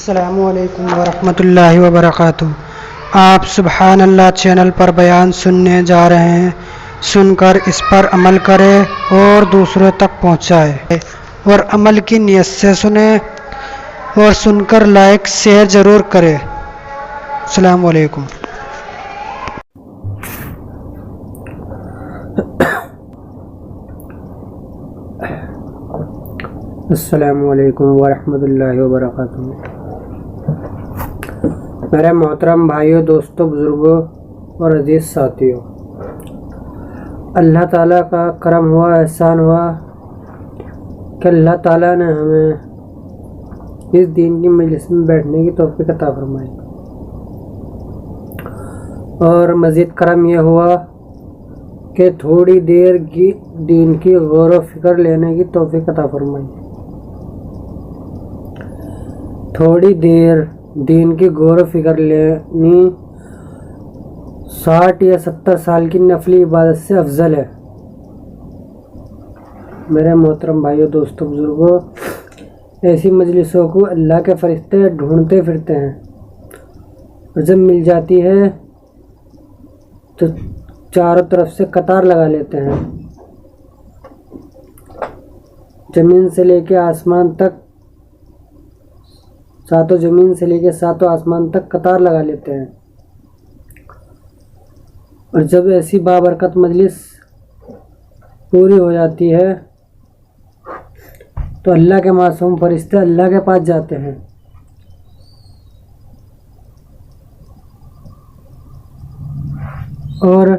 अस्सलामुअलैकुम वरहमतुल्लाहि वबरकातुहू। आप सुबहान अल्लाह चैनल पर बयान सुनने जा रहे हैं। सुनकर इस पर अमल करें और दूसरों तक पहुंचाएं और अमल की नीयत से सुने और सुनकर लाइक शेयर ज़रूर करें। अस्सलामुअलैकुम। अस्सलामुअलैकुम वरहमतुल्लाहि वबरकातुहू। मेरे मोहतरम भाइयों, दोस्तों, बुज़ुर्गों और अजीज़ साथियों, अल्लाह ताला का करम हुआ, एहसान हुआ कि अल्लाह ताला ने हमें इस दीन की मजलिस में बैठने की तौफीक अता फरमाई और मज़ीद करम यह हुआ कि थोड़ी देर की दीन की गौर व फिक्र लेने की तौफीक अता फरमाई। थोड़ी देर दीन की गौर व फिक्र लेनी 60 या 70 साल की नफली इबादत से अफजल है। मेरे मोहतरम भाइयों, दोस्तों, बुजुर्गों, ऐसी मजलिसों को अल्लाह के फरिश्ते ढूंढते फिरते हैं और जब मिल जाती है तो चारों तरफ से कतार लगा लेते हैं। ज़मीन से लेके आसमान तक, सातों ज़मीन से लेके सातों आसमान तक कतार लगा लेते हैं। और जब ऐसी बाबरकत मजलिस पूरी हो जाती है तो अल्लाह के मासूम फरिश्ते अल्लाह के पास जाते हैं और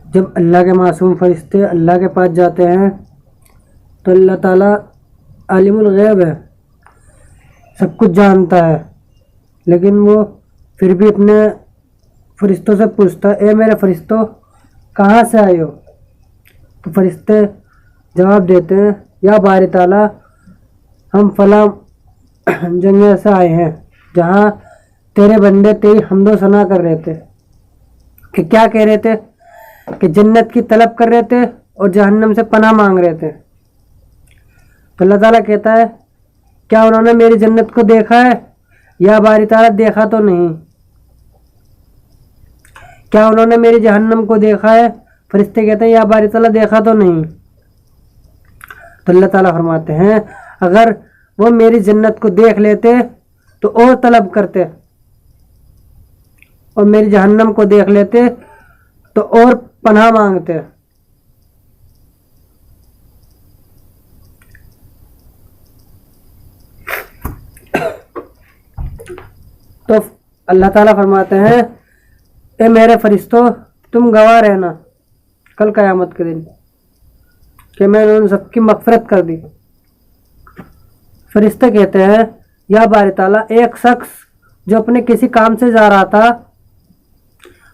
जब अल्लाह के मासूम फरिश्ते अल्लाह के पास जाते हैं तो अल्लाह ताला आलिमुल गैब है, सब कुछ जानता है, लेकिन वो फिर भी अपने फरिश्तों से पूछता है, ए मेरे फरिश्तों, कहाँ से आए हो? तो फरिश्ते जवाब देते हैं, या बारी ताला, हम फला जगह से आए हैं जहाँ तेरे बंदे तेरी हम्दो सना कर रहे थे। कि क्या कह रहे थे? कि जन्नत की तलब कर रहे थे और जहन्नम से पनाह मांग रहे थे। तो अल्लाह ताला कहता है, क्या उन्होंने मेरी जन्नत को देखा है? या बारी ताला, देखा तो नहीं। क्या उन्होंने मेरी जहन्नम को देखा है? फरिश्ते कहते हैं, या बारी ताला, देखा तो नहीं। तो अल्लाह ताला फरमाते हैं, अगर वो मेरी जन्नत को देख लेते तो और तलब करते और मेरी जहन्नम को देख लेते तो और पनाह मांगते। तो अल्लाह ताला फरमाते हैं, ए मेरे फरिश्तों, तुम गवाह रहना कल क़यामत के दिन कि मैंने उन सबकी मग़फ़िरत कर दी। फरिश्ते कहते हैं, या बारी ताला, एक शख्स जो अपने किसी काम से जा रहा था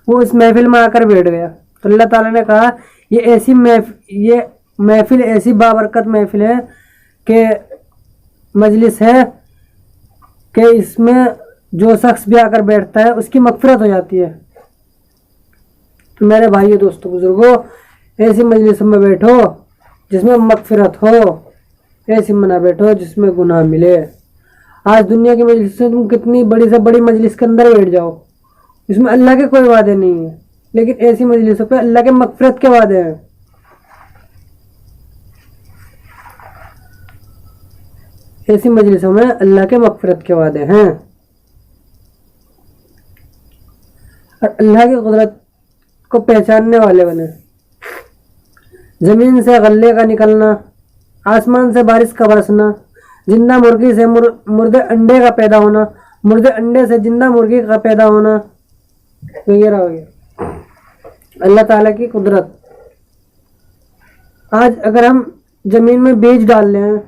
वो इस महफिल में आकर बैठ गया। तो अल्लाह ताला ने कहा, ये महफिल ऐसी बाबरकत महफिल है कि मजलिस है कि इसमें जो शख्स भी आकर बैठता है उसकी मग़फ़िरत हो जाती है। तो मेरे भाइयों, दोस्तों, बुजुर्गों, ऐसी मजलिस में बैठो जिसमें मग़फ़िरत हो, ऐसी में ना बैठो जिसमें गुनाह मिले। आज दुनिया की मजलिस से तुम कितनी बड़ी से बड़ी मजलिस के अंदर बैठ जाओ, इसमें अल्लाह के कोई वादे नहीं है, लेकिन ऐसी मजलिसों पे अल्लाह के मग़फ़िरत के वादे हैं। ऐसी मजलिसों में अल्लाह के मग़फ़िरत के वादे हैं और अल्लाह की कुदरत को पहचानने वाले बने। ज़मीन से गल्ले का निकलना, आसमान से बारिश का बरसना, जिंदा मुर्गी से मुर्दे अंडे का पैदा होना, मुर्दे अंडे से जिंदा मुर्गी का पैदा होना, वगैरह वगैरह, अल्लाह ताला की कुदरत। आज अगर हम ज़मीन में बीज डाल लें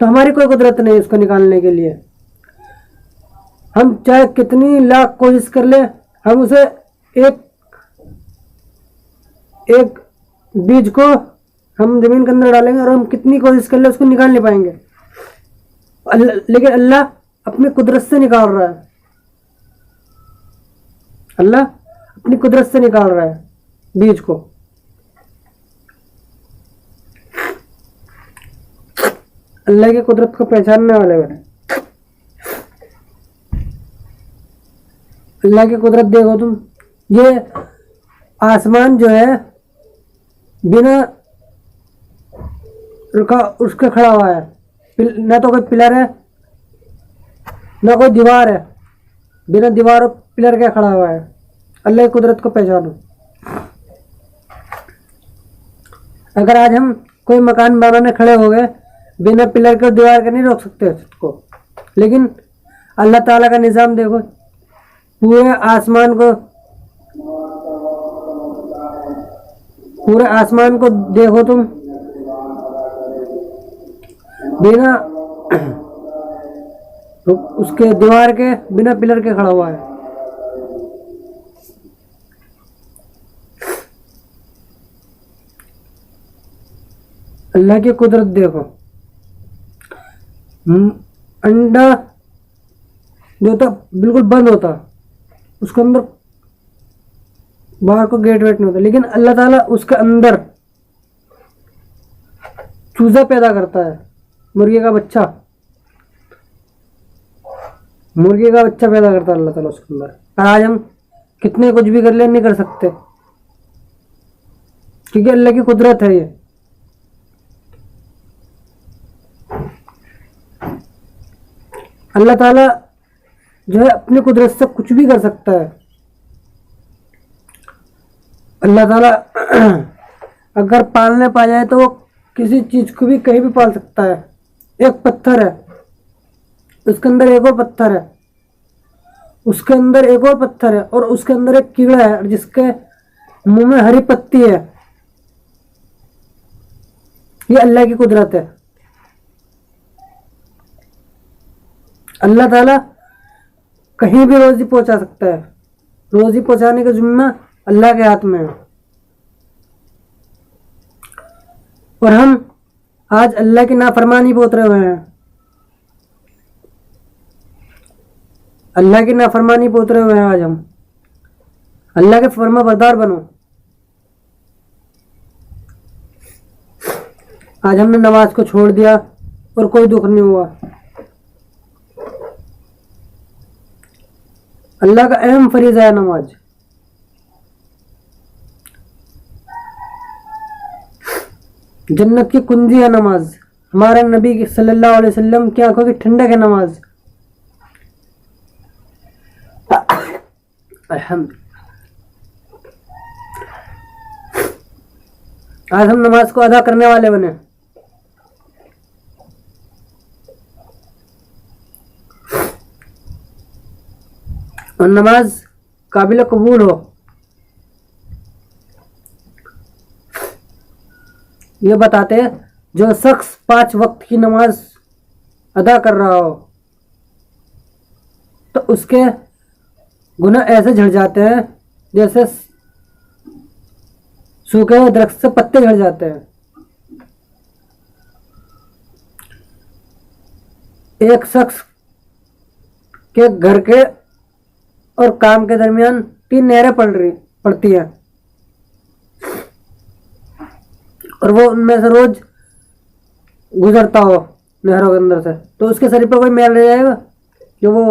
तो हमारी कोई कुदरत नहीं उसको निकालने के लिए। हम चाहे कितनी लाख कोशिश कर ले, हम उसे एक बीज को हम ज़मीन के अंदर डालेंगे और हम कितनी कोशिश कर ले उसको निकाल नहीं पाएंगे। लेकिन अल्लाह अपनी कुदरत से निकाल रहा है। अल्लाह अपनी कुदरत से निकाल रहा है बीज को। अल्लाह की कुदरत को पहचानने वाले बने। अल्लाह की कुदरत देखो तुम। ये आसमान जो है बिना रुका उसके खड़ा हुआ है, ना तो कोई पिलर है ना कोई दीवार है, बिना दीवार और पिलर के खड़ा हुआ है। अल्लाह की कुदरत को पहचानो। अगर आज हम कोई मकान बनाने खड़े हो गए, बिना पिलर के और दीवार के नहीं रोक सकते उसको, लेकिन अल्लाह ताला का निज़ाम देखो। पूरे आसमान को देखो तुम, बिना उसके दीवार के, बिना पिलर के खड़ा हुआ है। अल्लाह की कुदरत देखो। अंडा जो था बिल्कुल बंद होता, उसके अंदर बाहर को गेट वेट नहीं होता, लेकिन अल्लाह ताला उसके अंदर चूजा पैदा करता है, मुर्गी का बच्चा पैदा करता है अल्लाह ताला उसके अंदर। और आज हम कितने कुछ भी कर ले, नहीं कर सकते, क्योंकि अल्लाह की कुदरत है ये। अल्लाह ताला जो है अपनी कुदरत से कुछ भी कर सकता है। अल्लाह ताला अगर पालने पा जाए तो वो किसी चीज को भी कहीं भी पाल सकता है। एक पत्थर है, उसके अंदर एक और पत्थर है, उसके अंदर एक और पत्थर है, और उसके अंदर एक कीड़ा है जिसके मुंह में हरी पत्ती है। ये अल्लाह की कुदरत है। अल्लाह ताला कहीं भी रोजी पहुंचा सकता है। रोजी पहुंचाने का जिम्मा अल्लाह के हाथ में है। और हम आज अल्लाह की नाफरमानी पे उतरे हुए हैं। अल्लाह की नाफरमानी पे उतरे हुए हैं आज हम। अल्लाह के फर्मा बरदार बनो। आज हमने नमाज को छोड़ दिया और कोई दुख नहीं हुआ। अल्लाह का अहम फरीज़ा है नमाज। जन्नत की कुंजी है नमाज। हमारे नबी सल्लल्लाहु अलैहि वसल्लम की आंखों की ठंडक है नमाज। आज हम नमाज को अदा करने वाले बने। और नमाज काबिल कबूल हो, ये बताते हैं जो शख्स 5 वक्त की नमाज अदा कर रहा हो तो उसके गुनाह ऐसे झड़ जाते हैं जैसे सूखे हुए दरख्त से पत्ते झड़ जाते हैं। एक शख्स के घर के और काम के दरमियान 3 नहरें पड़ती हैं, और वो उनमें से रोज गुजरता हो नहरों के अंदर से, तो उसके शरीर पर कोई मैल रह जाएगा कि वो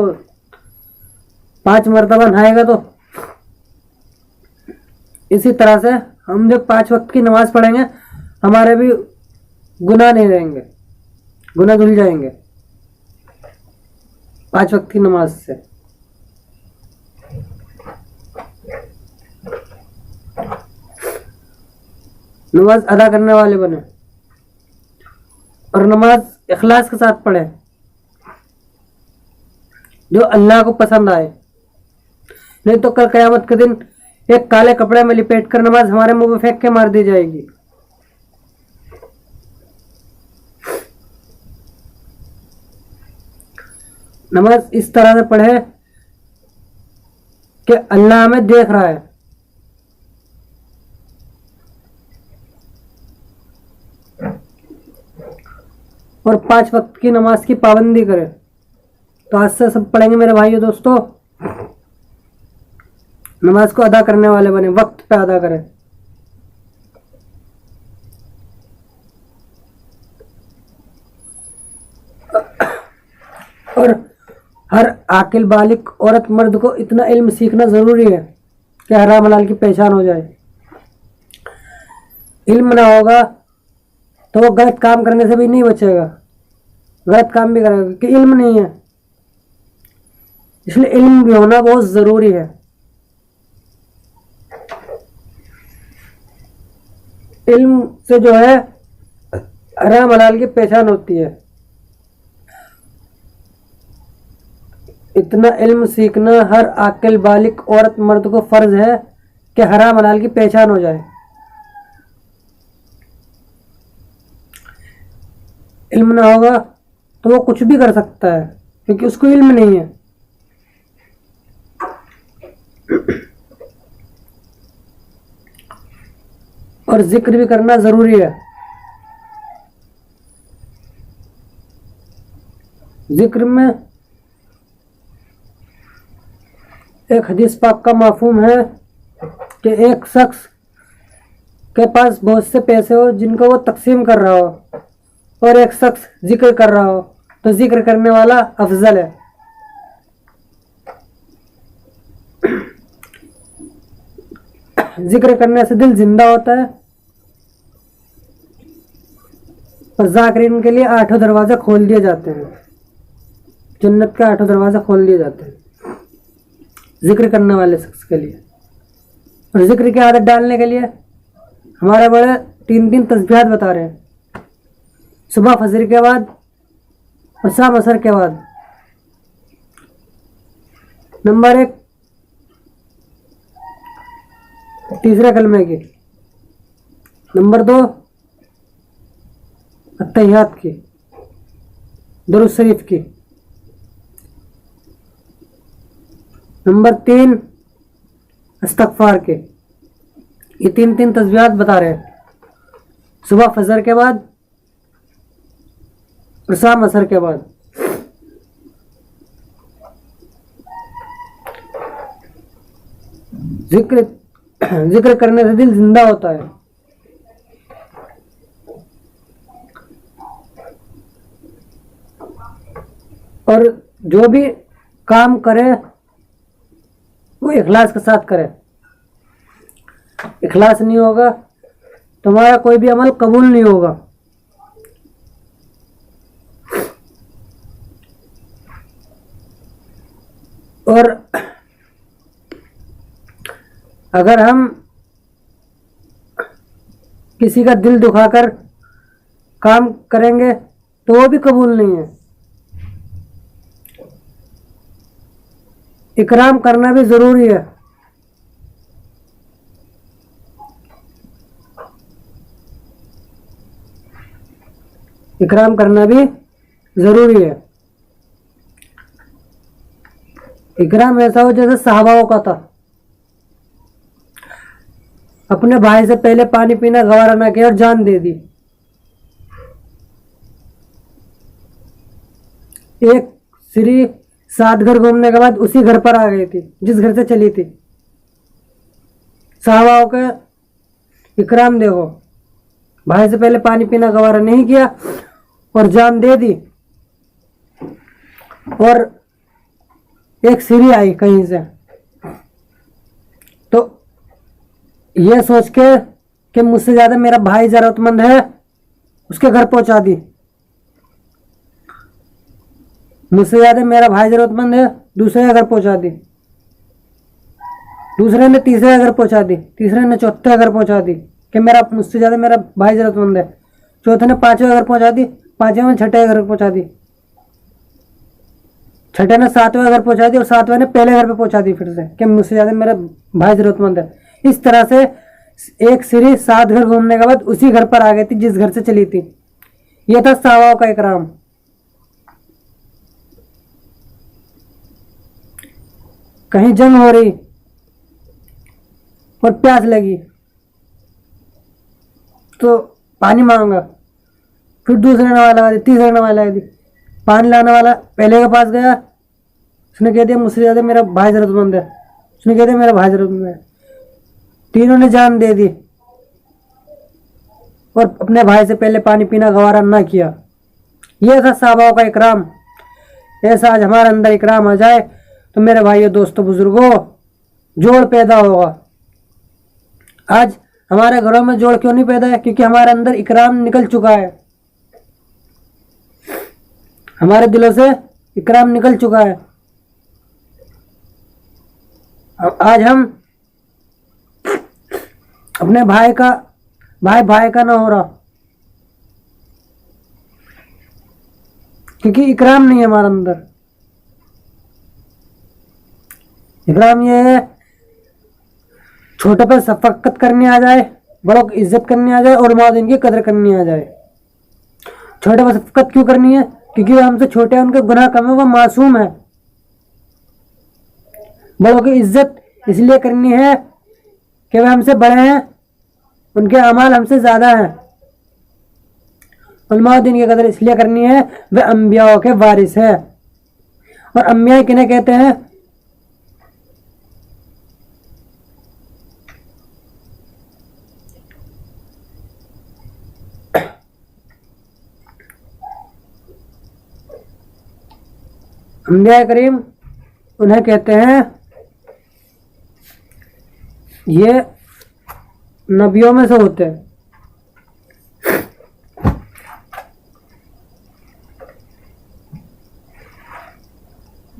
5 मरतबा नहाएगा? तो इसी तरह से हम जब 5 वक्त की नमाज पढ़ेंगे, हमारे भी गुनाह नहीं रहेंगे, गुनाह धुल जाएंगे 5 वक्त की नमाज से। नमाज अदा करने वाले बने और नमाज इखलास के साथ पढ़े, जो अल्लाह को पसंद आए। नहीं तो कल क़यामत के दिन एक काले कपड़े में लिपेट कर नमाज हमारे मुंह में फेंक के मार दी जाएगी। नमाज इस तरह से पढ़े कि अल्लाह हमें देख रहा है। और 5 वक्त की नमाज की पाबंदी करे। तो आज से सब पढ़ेंगे मेरे भाइयों दोस्तों, नमाज को अदा करने वाले बने, वक्त पे अदा करें। और हर आकिल बालिग औरत मर्द को इतना इल्म सीखना ज़रूरी है कि हराम हलाल की पहचान हो जाए। इल्म ना होगा तो वो गलत काम करने से भी नहीं बचेगा, गलत काम भी करेगा, कि इल्म नहीं है। इसलिए इल्म भी होना बहुत ज़रूरी है। इल्म से जो है हराम हलाल की पहचान होती है। इतना इल्म सीखना हर आकिल बालिग औरत मर्द को फ़र्ज है कि हराम हलाल की पहचान हो जाए। इल्म ना होगा तो वो कुछ भी कर सकता है, क्योंकि उसको इल्म नहीं है। और जिक्र भी करना ज़रूरी है। जिक्र में एक हदीस पाक का मफ़हूम है कि एक शख्स के पास बहुत से पैसे हो जिनको वो तकसीम कर रहा हो, और एक शख्स जिक्र कर रहा हो, तो जिक्र करने वाला अफजल है। जिक्र करने से दिल जिंदा होता है, और ज़ाकिरीन के लिए 8 दरवाजे खोल दिए जाते हैं, जन्नत के 8 दरवाजे खोल दिए जाते हैं जिक्र करने वाले शख्स के लिए। और जिक्र की आदत डालने के लिए हमारे बड़े 3 तस्बीहात बता रहे हैं, सुबह फजर के बाद और शाम असर के बाद। नंबर 1 तीसरे कलमे की, नंबर 2 अत्तहियात की, दुरूद शरीफ की, नंबर 3 इस्तग़फ़ार के। ये 3 तस्बीहात बता रहे हैं, सुबह फजर के बाद और शाम असर के बाद। जिक्र करने से दिल जिंदा होता है। और जो भी काम करे वो इखलास के साथ करे। इखलास नहीं होगा तो हमारा कोई भी अमल कबूल नहीं होगा। और अगर हम किसी का दिल दुखाकर काम करेंगे तो वो भी कबूल नहीं है। इकराम करना भी ज़रूरी है। इकराम करना भी ज़रूरी है। इकराम ऐसा हो जैसे सहाबाओं का था, अपने भाई से पहले पानी पीना गवारा ना किया और जान दे दी। एक स्त्री 7 घर घूमने के बाद उसी घर पर आ गई थी जिस घर से चली थी। सहाबाओं का इकराम देखो, भाई से पहले पानी पीना गवारा नहीं किया और जान दे दी। और एक स्त्री आई कहीं से, तो ये सोच के कि मुझसे ज़्यादा मेरा भाई ज़रूरतमंद है, उसके घर पहुंचा दी। मुझसे ज़्यादा मेरा भाई ज़रूरतमंद है, दूसरे के घर पहुंचा दी। दूसरे ने तीसरे घर पहुंचा दी, तीसरे ने चौथे घर पहुंचा दी कि मुझसे ज़्यादा मेरा भाई ज़रूरतमंद है। चौथे ने 5वें घर पहुंचा दी, 5वें में 6ठे घर पहुंचा दी, 6ठे ने 7वें घर पहुंचा दी, और 7वें ने पहले घर पे पहुंचा दी फिर से कि मुझसे ज़्यादा मेरा भाई ज़रूरतमंद है। इस तरह से एक सीढ़ी 7 घर घूमने के बाद उसी घर पर आ गई थी जिस घर से चली थी। यह था सहाबाओं का इकराम। कहीं जंग हो रही और प्यास लगी तो पानी मांगा, फिर दूसरे नवाला लगा दी, तीसरे नवाला लगा दी। पानी लाने वाला पहले के पास गया, उसने कह दिया मुझसे ज़्यादा मेरा भाई ज़रूरतमंद है, उसने कह दिया मेरा भाई ज़रूरतमंद है। तीनों ने जान दे दी और अपने भाई से पहले पानी पीना गवारा ना किया। यह था सहाबाओं का इकराम। ऐसा आज हमारे अंदर इकराम आ जाए तो मेरे भाइयों दोस्तों बुजुर्गों जोड़ पैदा होगा। आज हमारे घरों में जोड़ क्यों नहीं पैदा है? क्योंकि हमारे अंदर इकराम निकल चुका है, हमारे दिलों से इकराम निकल चुका है। आज हम अपने भाई का ना हो रहा, क्योंकि इकराम नहीं है हमारे अंदर। इकराम ये है छोटे पर शफकत करनी आ जाए, बड़ों की इज्जत करनी आ जाए और माँ की कदर करनी आ जाए। छोटे पर शफकत क्यों करनी है? क्योंकि हमसे छोटे हैं, उनके गुनाह कम है, वो मासूम है। बड़ों की इज्जत इसलिए करनी है कि वे हमसे बड़े हैं, उनके अमाल हमसे ज़्यादा हैं। उलमा दिन की कदर इसलिए करनी है, वे अंबियाओं के वारिस है। और अंबिया किन्हें कहते हैं? अंबिया करीम उन्हें कहते हैं, ये नबियों में से होते हैं।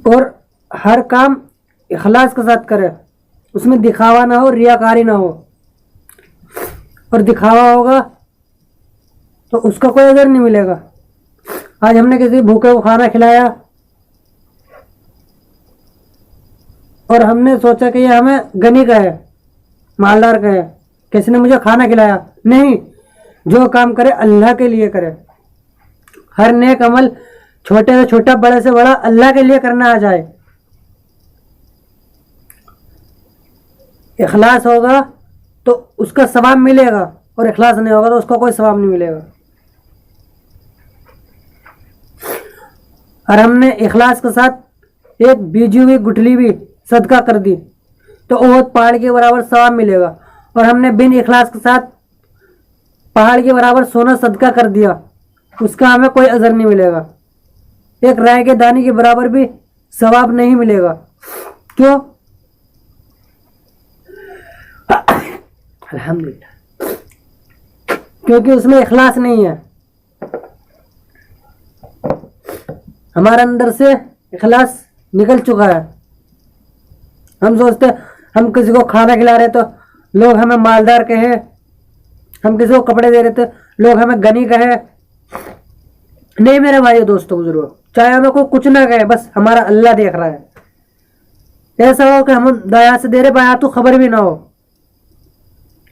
और हर काम इखलास के साथ करे, उसमें दिखावा ना हो, रियाकारी ना हो। और दिखावा होगा तो उसका कोई अजर नहीं मिलेगा। आज हमने किसी भूखे को खाना खिलाया और हमने सोचा कि ये हमें गनी का है, मालदार का है, किसी ने मुझे खाना खिलाया। नहीं, जो काम करे अल्लाह के लिए करे। हर नेक अमल छोटे से छोटा, बड़े से बड़ा अल्लाह के लिए करना आ जाए। इखलास होगा तो उसका सवाब मिलेगा और इखलास नहीं होगा तो उसका कोई सवाब नहीं मिलेगा। और हमने इखलास के साथ एक बीजी हुई गुठली भी सदका कर दी तो ओहद पहाड़ के बराबर सवाब मिलेगा। और हमने बिन इखलास के साथ पहाड़ के बराबर सोना सदका कर दिया, उसका हमें कोई अजर नहीं मिलेगा। एक राय के दाने के बराबर भी सवाब नहीं मिलेगा। क्यों? अल्हम्दुलिल्लाह, क्योंकि उसमें इखलास नहीं है। हमारे अंदर से इखलास निकल चुका है। हम सोचते हम किसी को खाना खिला रहे तो लोग हमें मालदार कहे, हम किसी को कपड़े दे रहे थे लोग हमें गनी कहे। नहीं मेरे भाइयों दोस्तों बुजुर्गों, चाहे हमें कोई कुछ ना कहे, बस हमारा अल्लाह देख रहा है। ऐसा हो कि हम दया से दे रहे, बाया तो खबर भी ना हो,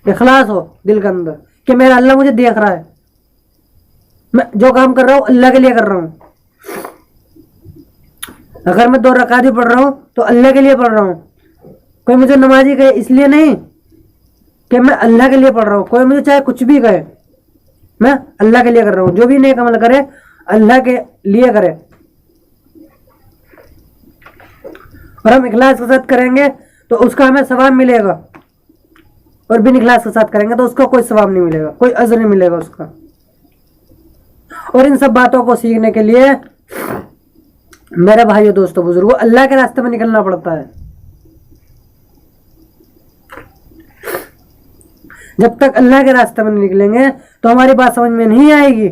इखलास हो दिल के अंदर कि मेरा अल्लाह मुझे देख रहा है, मैं जो काम कर रहा हूँ अल्लाह के लिए कर रहा हूँ। अगर मैं 2 रकात ही पढ़ रहा हूँ तो अल्लाह के लिए पढ़ रहा हूँ। कोई मुझे नमाजी कहे इसलिए नहीं कि मैं अल्लाह के लिए पढ़ रहा हूँ। कोई मुझे चाहे कुछ भी कहे, मैं अल्लाह के लिए कर रहा हूँ। जो भी नेक अमल करे अल्लाह के लिए करे। और हम इखलास के साथ करेंगे तो उसका हमें सवाब मिलेगा, और बिन इखलास के साथ करेंगे तो उसका कोई सवाब नहीं मिलेगा, कोई अजर नहीं मिलेगा उसका। और इन सब बातों को सीखने के लिए मेरे भाइयों दोस्तों बुजुर्गों अल्लाह के रास्ते में निकलना पड़ता है। जब तक अल्लाह के रास्ते में निकलेंगे तो हमारी बात समझ में नहीं आएगी।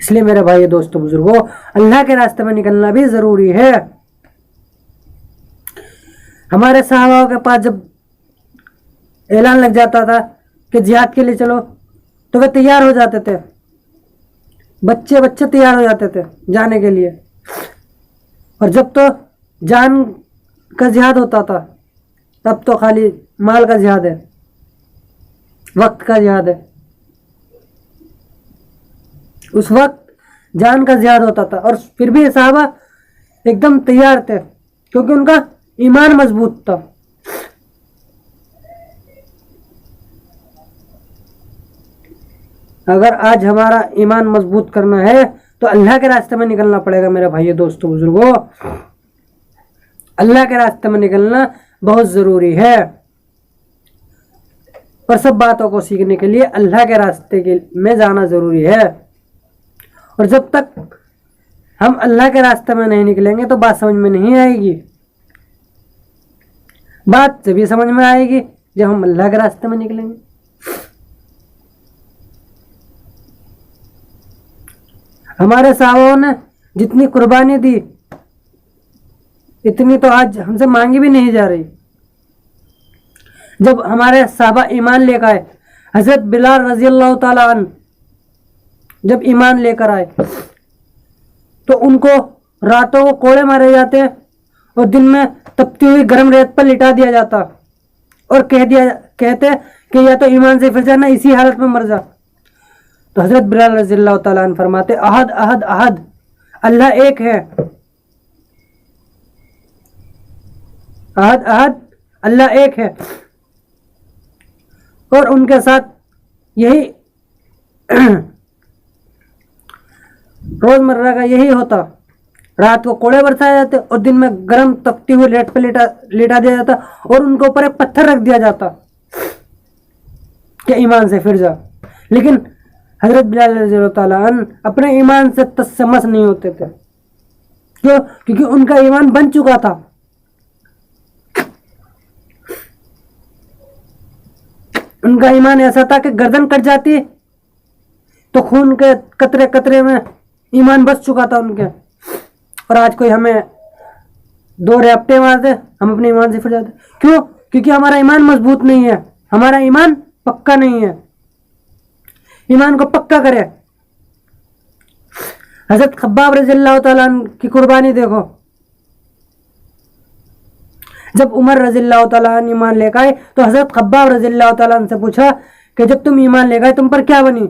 इसलिए मेरे भाइयों दोस्तों बुजुर्गों अल्लाह के रास्ते में निकलना भी जरूरी है। हमारे सहाबाओं के पास जब ऐलान लग जाता था कि जिहाद के लिए चलो तो वे तैयार हो जाते थे, बच्चे बच्चे तैयार हो जाते थे जाने के लिए। और जब तो जान का जिहाद होता था तब तो खाली माल का जिहाद है, वक्त का जिहाद है। उस वक्त जान का जिहाद होता था और फिर भी सहाबा एकदम तैयार थे क्योंकि उनका ईमान मजबूत था। अगर आज हमारा ईमान मजबूत करना है तो अल्लाह के रास्ते में निकलना पड़ेगा मेरे भाइयों दोस्तों बुजुर्गों। अल्लाह के रास्ते में निकलना बहुत ज़रूरी है। और सब बातों को सीखने के लिए अल्लाह के रास्ते में जाना ज़रूरी है। और जब तक हम अल्लाह के रास्ते में नहीं निकलेंगे तो बात समझ में नहीं आएगी। बात तभी समझ में आएगी जब हम अल्लाह के रास्ते में निकलेंगे। हमारे साहबाओं ने जितनी कुर्बानी दी इतनी तो आज हमसे मांगी भी नहीं जा रही। जब हमारे साहबा ईमान लेकर आए, हजरत बिलाल रजी अल्लाह ताला अन्हु जब ईमान लेकर आए तो उनको रातों को कोड़े मारे जाते और दिन में तपती हुई गर्म रेत पर लिटा दिया जाता और कहते कि या तो ईमान से फिर जाना, इसी हालत में मर जा। तो हजरत बिलाल रजी अल्लाह ताला अन्हु फरमाते, अहद अहद अहद, अल्लाह एक है। अहद अहद, अल्लाह एक है। और उनके साथ यही रोजमर्रा का यही होता। रात को कोड़े बरसाए जाते और दिन में गर्म तपती हुई लेट पे लेटा दिया जाता और उनके ऊपर एक पत्थर रख दिया जाता कि ईमान से फिर जा। लेकिन हजरत बिलाल रज़ी अल्लाह ताला अन्हु अपने ईमान से तसम्मस नहीं होते थे। क्यों? क्योंकि उनका ईमान बन चुका था। उनका ईमान ऐसा था कि गर्दन कट जाती तो खून के कतरे कतरे में ईमान बच चुका था उनके। और आज कोई हमें दो रैपटे मार दे, हम अपने ईमान से फिर जाते। क्यों? क्योंकि हमारा ईमान मजबूत नहीं है, हमारा ईमान पक्का नहीं है। ईमान को पक्का करे। हजरत खब्बाब रज़ियल्लाहु ताला अन्हु की कुर्बानी देखो। जब उमर रज़ियल्लाहु ताला अन्हु ईमान लेकर आए तो हजरत खब्बाब रज़ियल्लाहु ताला अन्हु से पूछा कि जब तुम ईमान लेकर आए तुम पर क्या बनी?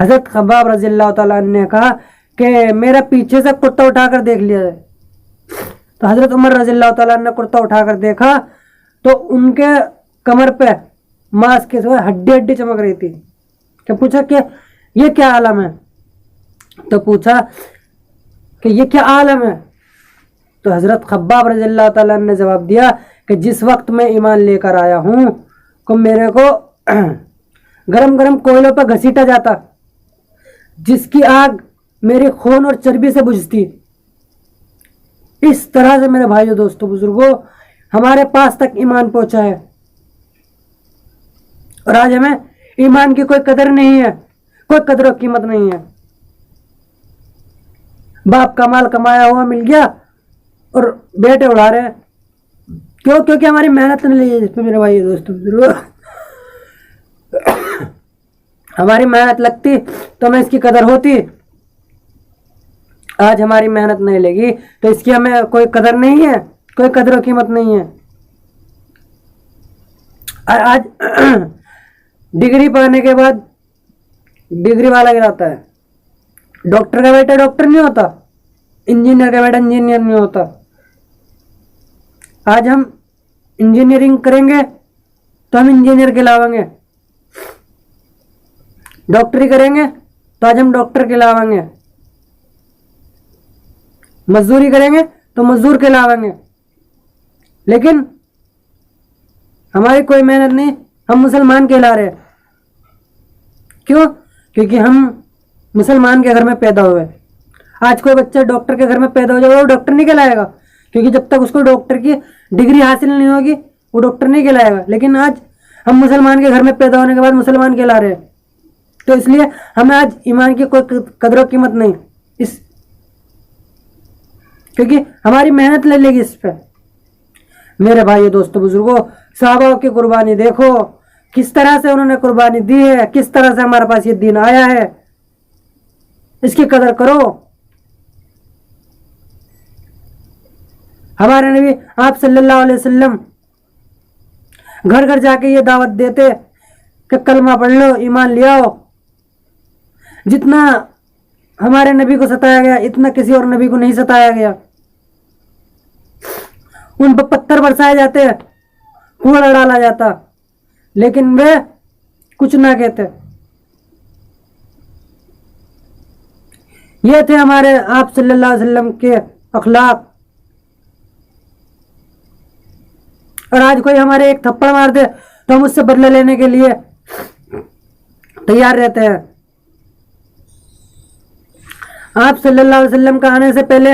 हजरत खब्बाब रज़ियल्लाहु ताला अन्हु ने कहा कि मेरा पीछे से कुर्ता उठाकर देख लिया है। तो हजरत उमर रज़ियल्लाहु ताला अन्हु ने कुर्ता उठाकर देखा तो उनके कमर पे मांस के सिवा हड्डी हड्डी चमक रही थी। क्या पूछा कि ये क्या आलम है? तो पूछा कि ये क्या आलम है? तो हजरत खब्बाब रज़ियल्लाहु ताला अन्हु ने जवाब दिया कि जिस वक्त मैं ईमान लेकर आया हूँ तो मेरे को गरम गरम कोयलों पर घसीटा जाता, जिसकी आग मेरे खून और चर्बी से बुझती। इस तरह से मेरे भाइयों दोस्तों बुजुर्गों हमारे पास तक ईमान पहुंचा है। और आज हमें ईमान की कोई कदर नहीं है, कोई कदर और कीमत नहीं है। बाप का माल कमाया हुआ मिल गया और बेटे उड़ा रहे हैं। क्यों? क्योंकि हमारी मेहनत नहीं ली जिसमें मेरे भाई दोस्तों बुजुर्गों हमारी मेहनत लगती तो हमें इसकी कदर होती। आज हमारी मेहनत नहीं लगी तो इसकी हमें कोई कदर नहीं है, कोई कदर और कीमत नहीं है। आज डिग्री पाने के बाद डिग्री वाला गिराता है, डॉक्टर का बेटा डॉक्टर नहीं होता, इंजीनियर का बेटा इंजीनियर नहीं होता। आज हम इंजीनियरिंग करेंगे तो हम इंजीनियर कहलावांगे, डॉक्टरी करेंगे तो आज हम डॉक्टर कहलावांगे, मजदूरी करेंगे तो मजदूर कहलावांगे। लेकिन हमारी कोई मेहनत नहीं, हम मुसलमान कहला रहे हैं। क्यों? क्योंकि हम मुसलमान के घर में पैदा हुए। आज कोई बच्चा डॉक्टर के घर में पैदा हो जाएगा वो डॉक्टर नहीं कहलाएगा, क्योंकि जब तक उसको डॉक्टर की डिग्री हासिल नहीं होगी वो डॉक्टर नहीं कहलाएगा। लेकिन आज हम मुसलमान के घर में पैदा होने के बाद मुसलमान कहला रहे हैं। तो इसलिए हमें आज ईमान की कोई कदर कीमत नहीं, इस क्योंकि हमारी मेहनत ले लेगी इस पे। मेरे भाई दोस्तों बुजुर्गों साहबाओं की कुर्बानी देखो, किस तरह से उन्होंने कुर्बानी दी है, किस तरह से हमारे पास ये दिन आया है, इसकी कदर करो। हमारे नबी आप सल्लल्लाहु अलैहि वसल्लम घर घर जाके ये दावत देते कि कलमा पढ़ लो, ईमान ले आओ। जितना हमारे नबी को सताया गया इतना किसी और नबी को नहीं सताया गया। उन पर पत्थर बरसाए जाते, कूड़ा डाला जाता, लेकिन वे कुछ ना कहते। ये थे हमारे आप सल्लल्लाहु अलैहि वसल्लम के अखलाक। और आज कोई हमारे एक थप्पड़ मार दे तो हम उससे बदला लेने के लिए तैयार रहते हैं। आप सल्लल्लाहु अलैहि वसल्लम का आने से पहले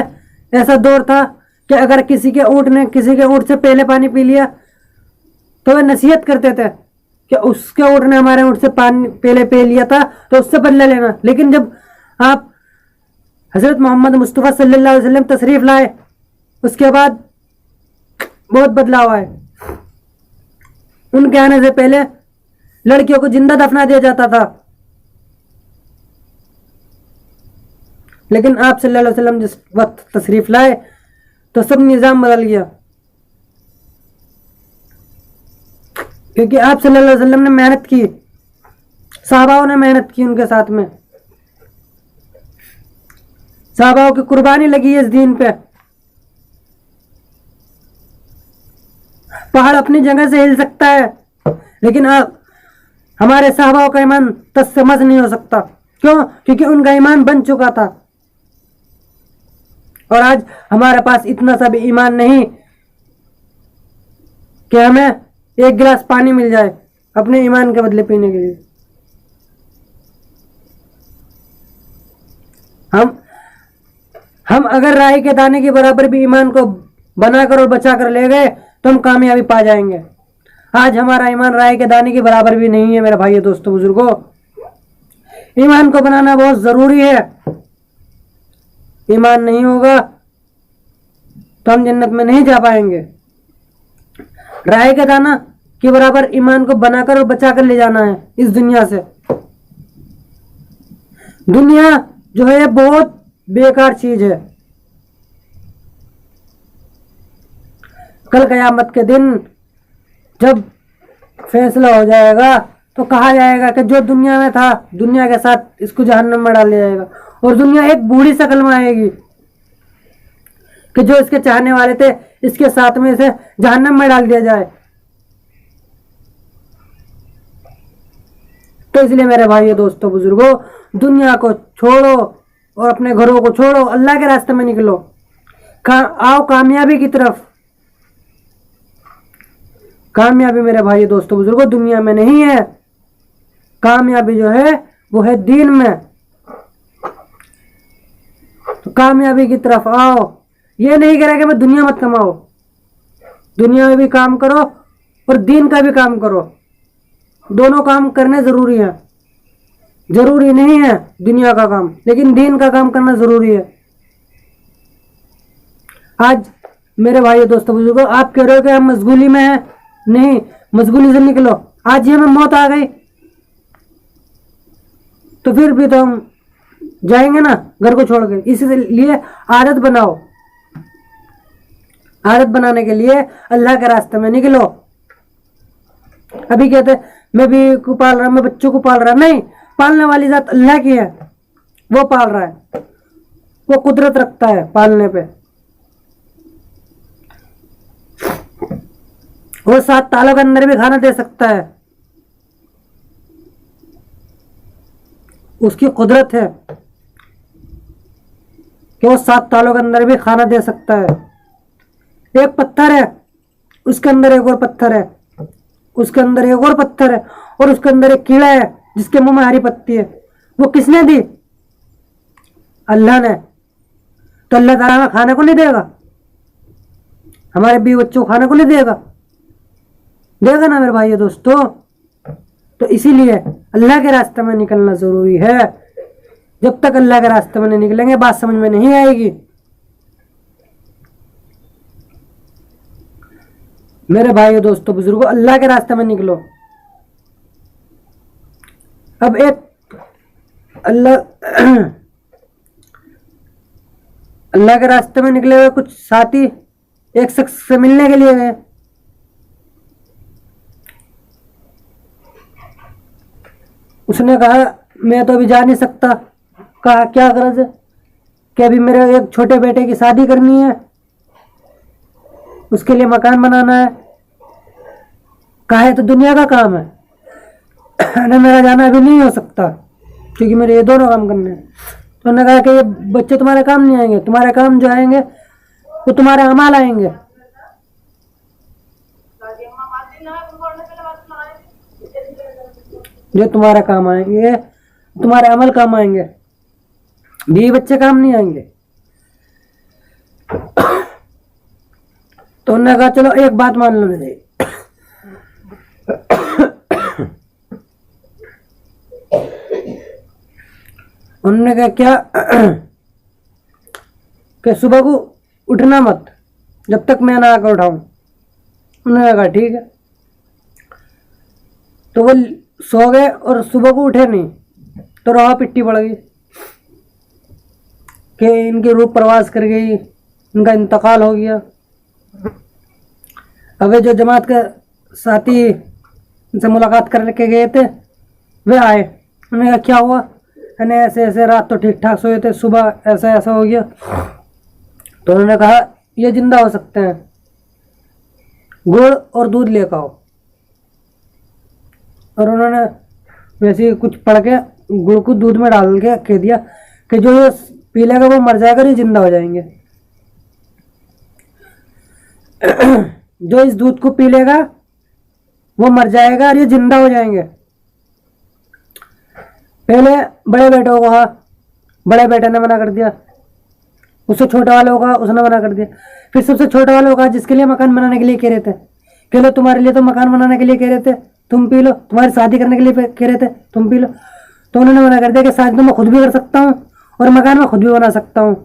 ऐसा दौर था कि अगर किसी के ऊँट से पहले पानी पी लिया तो वे नसीहत करते थे कि उसके ऊँट ने हमारे ऊँट से पानी पहले पी लिया था तो उससे बदला लेना। लेकिन जब आप हजरत मोहम्मद मुस्तफ़ा सल्लल्लाहु अलैहि वसल्लम तशरीफ लाए, उसके बाद बहुत बदलाव आए। उनके आने से पहले लड़कियों को जिंदा दफना दिया जाता था, लेकिन आप सल्लल्लाहु अलैहि वसल्लम जिस वक्त तशरीफ लाए तो सब निज़ाम बदल गया, क्योंकि आप सल्लल्लाहु अलैहि वसल्लम ने मेहनत की, सहाबाओं ने मेहनत की उनके साथ में, सहाबाओं की कुर्बानी लगी है इस दीन पे। पहाड़ अपनी जगह से हिल सकता है, लेकिन आप हमारे सहाबाओं का ईमान तस से मस नहीं हो सकता। क्यों? क्योंकि उनका ईमान बन चुका था, और आज हमारे पास इतना सा भी ईमान नहीं कि हमें एक गिलास पानी मिल जाए अपने ईमान के बदले पीने के लिए। हम अगर राई के दाने के बराबर भी ईमान को बनाकर और बचाकर ले गए तो हम कामयाबी पा जाएंगे। आज हमारा ईमान राई के दाने के बराबर भी नहीं है मेरे भाइयों, दोस्तों, बुजुर्गों। ईमान को बनाना बहुत जरूरी है। ईमान नहीं होगा तो हम जन्नत में नहीं जा पाएंगे। राई का दाना के बराबर ईमान को बनाकर और बचाकर ले जाना है इस दुनिया से। दुनिया जो है बहुत बेकार चीज है। कल क़यामत के दिन जब फैसला हो जाएगा तो कहा जाएगा कि जो दुनिया में था, दुनिया के साथ इसको जहन्नम में डाल दिया जाएगा, और दुनिया एक बूढ़ी शक्ल में आएगी कि जो इसके चाहने वाले थे इसके साथ में इसे जहन्नम में डाल दिया जाए। तो इसलिए मेरे भाइयों, दोस्तों, बुजुर्गों, दुनिया को छोड़ो और अपने घरों को छोड़ो, अल्लाह के रास्ते में निकलो। आओ कामयाबी की तरफ। कामयाबी मेरे भाई, दोस्तों, बुजुर्गों, दुनिया में नहीं है। कामयाबी जो है वो है दीन में। तो कामयाबी की तरफ आओ। ये नहीं कह रहा कि मैं दुनिया मत कमाओ, दुनिया में भी काम करो और दीन का भी काम करो। दोनों काम करने जरूरी है। जरूरी नहीं है दुनिया का काम, लेकिन दीन का काम करना जरूरी है। आज मेरे भाई, दोस्तों, बुजुर्गों, आप कह रहे हो कि हम मशगूली में हैं। नहीं, मशगूली से निकलो। आज ही हमें मौत आ गई तो फिर भी तो हम जाएंगे ना घर को छोड़ के। इसलिए आदत बनाओ। आदत बनाने के लिए अल्लाह के रास्ते में निकलो। अभी कहते मैं भी को पाल रहा, मैं बच्चों को पाल रहा। नहीं, पालने वाली जात अल्लाह की है, वो पाल रहा है, वो कुदरत रखता है पालने पे। वो 7 तालों के अंदर भी खाना दे सकता है, उसकी कुदरत है कि वो 7 तालों के अंदर भी खाना दे सकता है। एक पत्थर है, उसके अंदर एक और पत्थर है, उसके अंदर एक और पत्थर है, और उसके अंदर एक कीड़ा है जिसके मुंह में हरी पत्ती है। वो किसने दी? अल्लाह ने। तो अल्लाह ताला हमें खाने को नहीं देगा? हमारे बीवी बच्चों को खाने को नहीं देगा? देगा ना मेरे भाई, दोस्तों। तो इसीलिए अल्लाह के रास्ते में निकलना जरूरी है। जब तक अल्लाह के रास्ते में नहीं निकलेंगे बात समझ में नहीं आएगी। मेरे भाई, दोस्तों, बुजुर्गों, अल्लाह के रास्ते में निकलो। अब एक अल्लाह के रास्ते में निकले हुए कुछ साथी एक शख्स से मिलने के लिए गए। उसने कहा मैं तो अभी जा नहीं सकता। कहा क्या गरज है? कि अभी मेरे एक छोटे बेटे की शादी करनी है, उसके लिए मकान बनाना है। कहा है तो दुनिया का काम है ना, मेरा जाना अभी नहीं हो सकता क्योंकि मेरे ये दोनों काम करने हैं। तो उन्होंने कहा कि ये बच्चे तुम्हारे काम नहीं आएंगे, तुम्हारे काम जो आएंगे वो तुम्हारे अमाल आएंगे। जो तुम्हारे काम आएंगे, तुम्हारे अमल काम आएंगे। बीवी बच्चे काम नहीं आएंगे। तो उन्होंने कहा चलो एक बात मान लो मेरी। उन्होंने कहा क्या कि सुबह को उठना मत जब तक मैं ना आकर उठाऊं। उन्होंने कहा ठीक है। तो वो सो गए और सुबह को उठे नहीं, तो रवा पिट्टी पड़ गई कि इनकी रूह प्रवास कर गई, इनका इंतकाल हो गया। अब जो जमात के साथी इनसे मुलाकात करके गए थे वे आए। उन्होंने कहा क्या हुआ? मैंने ऐसे ऐसे रात तो ठीक ठाक सोए थे, सुबह ऐसा ऐसा हो गया। तो उन्होंने कहा ये जिंदा हो सकते हैं, गुड़ और दूध लेकर आओ। और उन्होंने वैसे ही कुछ पढ़ के गुड़ को दूध में डाल के कह दिया कि जो ये पी लेगा वो मर जाएगा, ये जिंदा हो जाएंगे। जो इस दूध को पी लेगा वो मर जाएगा और ये जिंदा हो जाएंगे। पहले बड़े बेटे को कहा, बड़े बेटे ने मना कर दिया। उससे छोटे वाले को कहा, उसने मना कर दिया। फिर सबसे छोटे वाले को कहा जिसके लिए मकान बनाने के लिए कह रहे थे, कह लो तुम्हारे लिए तो मकान बनाने के लिए कह रहे थे, तुम पी लो। तुम्हारी शादी करने के लिए कह रहे थे, तुम पी लो। तो उन्होंने मना कर दिया कि शादी तो मैं खुद भी कर सकता हूँ और मकान मैं खुद भी बना सकता हूँ।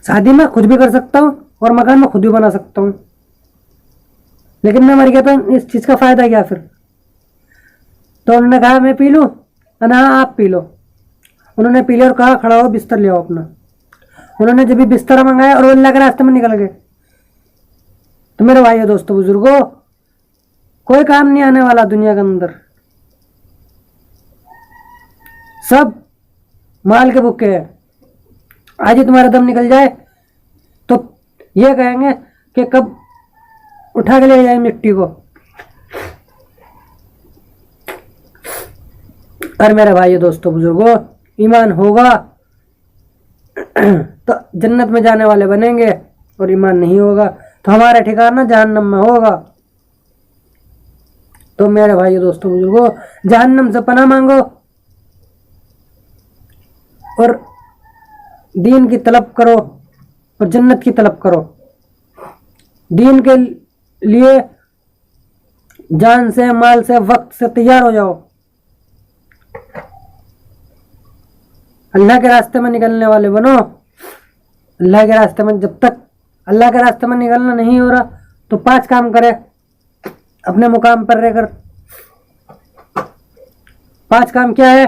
शादी मैं खुद भी कर सकता हूँ और मकान मैं खुद भी बना सकता हूँ, लेकिन मैं मर गया तो इस चीज़ का फायदा क्या फिर? तो उन्होंने कहा मैं पी लूँ, ना आप पी लो। उन्होंने पी लिया और कहा खड़ा हो बिस्तर ले आओ अपना। उन्होंने जब भी बिस्तर मंगाया और वो अल्लाह के रास्ते में निकल गए। तो मेरे भाइयों दोस्तों बुजुर्गों, कोई काम नहीं आने वाला दुनिया के अंदर, सब माल के भूखे हैं। आज ही तुम्हारा दम निकल जाए तो ये कहेंगे कि कब उठा के ले जाए मिट्टी को। और मेरे भाइयों दोस्तों बुजुर्गों, ईमान होगा तो जन्नत में जाने वाले बनेंगे, और ईमान नहीं होगा तो हमारा ठिकाना जहन्नम में होगा। तो मेरे भाइयों दोस्तों बुजुर्गों, जहन्नम से पनाह मांगो और दीन की तलब करो और जन्नत की तलब करो। दीन के लिए जान से, माल से, वक्त से तैयार हो जाओ। अल्लाह के रास्ते में निकलने वाले बनो। अल्लाह के रास्ते में, जब तक अल्लाह के रास्ते में निकलना नहीं हो रहा तो 5 काम करे अपने मुकाम पर रहकर। 5 काम क्या है?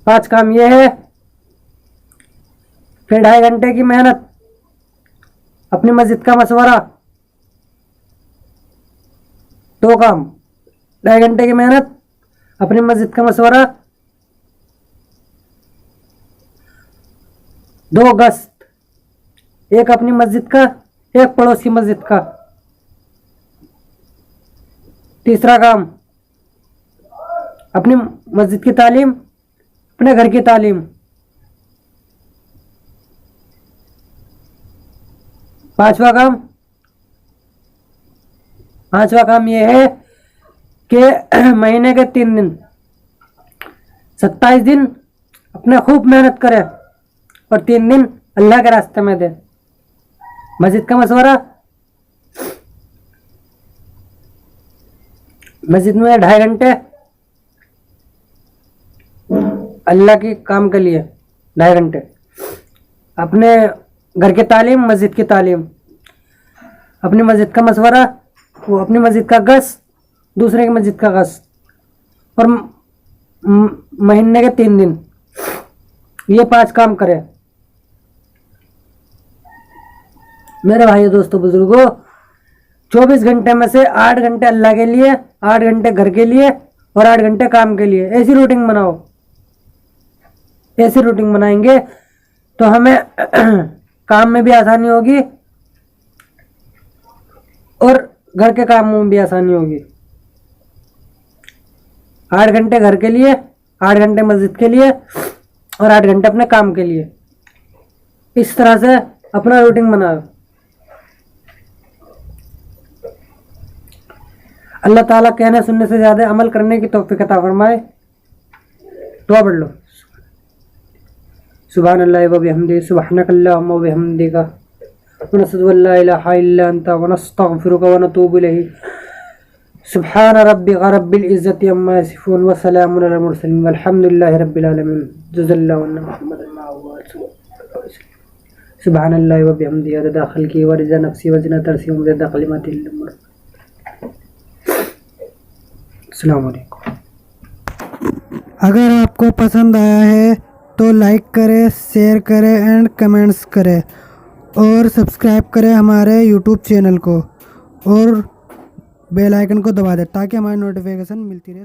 5 काम ये है, फिर 2.5 घंटे की मेहनत, अपनी मस्जिद का मशवरा। 2 काम, 2.5 घंटे की मेहनत, अपनी मस्जिद का मशवरा, 2 गश्त, एक अपनी मस्जिद का, एक पड़ोस की मस्जिद का। 3रा काम, अपनी मस्जिद की तालीम, अपने घर की तालीम। 5वां काम, 5वां काम ये है कि महीने के 3 दिन, 27 दिन अपने खूब मेहनत करे और 3 दिन अल्लाह के रास्ते में दे। मस्जिद का मशवरा, मस्जिद में 2.5 घंटे अल्लाह के काम के लिए, 2.5 घंटे अपने घर की तालीम, मस्जिद की तालीम, अपनी मस्जिद का मशवरा, वो अपनी मस्जिद का गश्त, दूसरे की मस्जिद का गश्त, और महीने के 3 दिन। ये 5 काम करे। मेरे भाइयों दोस्तों बुजुर्गों, 24 घंटे में से 8 घंटे अल्लाह के लिए, 8 घंटे घर के लिए और 8 घंटे काम के लिए। ऐसी रूटीन बनाओ। ऐसी रूटीन बनाएंगे तो हमें काम में भी आसानी होगी और घर के कामों में भी आसानी होगी। 8 घंटे घर के लिए, 8 घंटे मस्जिद के लिए और 8 घंटे अपने काम के लिए। इस तरह से अपना रूटीन बनाओ। अल्लाह ताला कहने सुनने से ज़्यादा अमल करने की तौफीक अता फरमाए। दुआ पढ़ लो। सुभान अल्लाह व बिहम्दिही सुब्हानकल्लाहुम्मा व बिहम्दिका व नशहदु अन ला इलाहा इल्ला अंता व नस्तगफिरुका व नतूबु इलैहि। सुब्हान रब्बिका रब्बिल इज्जति अम्मा यसिफून व सलामुन अलल मुरसलीन वल्हम्दुलिल्लाहि रब्बिल आलमीन। जज़ल्लाहु अन्ना मुहम्मदन मअहू सुब्हानल्लाहि व बिहम्दिही अददा खल्क़िही व रिज़ा नफ्सी व ज़िनता अर्शिही व मिदादा कलिमातिही। अस्सलामु अलैकुम। अगर आपको पसंद आया है तो लाइक करें, शेयर करें एंड कमेंट्स करें और सब्सक्राइब करें हमारे यूट्यूब चैनल को और बेल आइकन को दबा दें ताकि हमारी नोटिफिकेशन मिलती रहे।